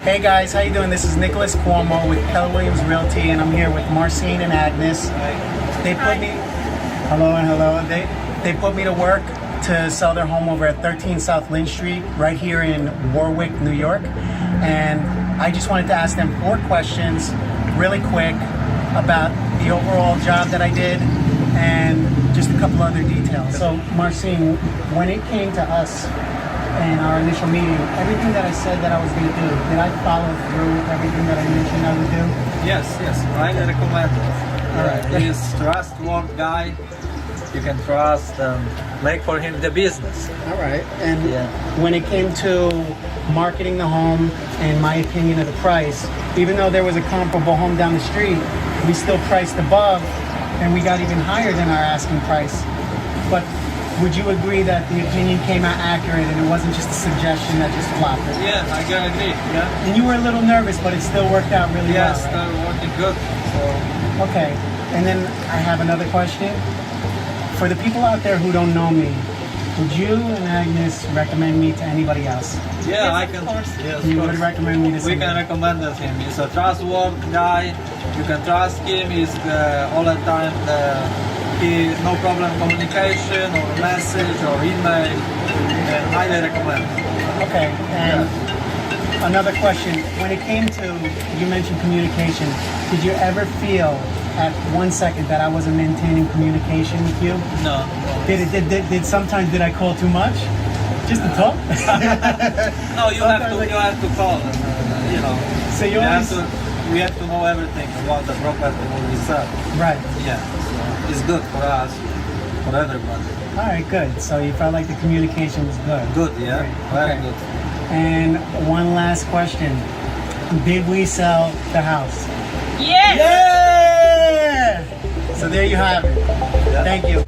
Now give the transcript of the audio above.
Hey guys, how you doing? This is Nicholas Cuomo with Keller Realty, and I'm here with Marcine and Agnes. They put me, hello and hello. They put me to work to sell their home over at 13 South Lynch Street, right here in Warwick, New York. And I just wanted to ask them 4 questions, really quick, about the overall job that I did and just a couple other details. So, Marcine, when it came to us in our initial meeting, everything that I said that I was going to do, did I follow through with everything that I mentioned I would do? Yes, highly recommended. All right. He's trustworthy guy. You can trust and make for him the business. All right. And when it came to marketing the home and my opinion of the price, even though there was a comparable home down the street, we still priced above and we got even higher than our asking price. But would you agree that the opinion came out accurate and it wasn't just a suggestion that just flopped it? Yeah, I can agree. Yeah. And you were a little nervous, but it still worked out really well, Yes, right? they're working good. So Okay. And then I have another question. For the people out there who don't know me, would you and Agnes recommend me to anybody else? yeah, Yes, I of can. course. Yes, You of would course. recommend me to We somebody? can recommend him. He's a trustworthy guy. You can trust him. He's all the time. He no problem communication or message or email. Highly recommend. Okay, and another question. When it came to, you mentioned communication, did you ever feel at 1 second that I wasn't maintaining communication with you? No. Did sometimes did I call too much? Just to talk? No, you have to call. So you always, We have to know everything about the property when we sell. right. Yeah, so it's good for us, for everybody. All right, good. So you felt like the communication was good. Good, yeah, Great. very Okay. good. And one last question. Did we sell the house? Yes! Yeah! So there you have it. Yeah. Thank you.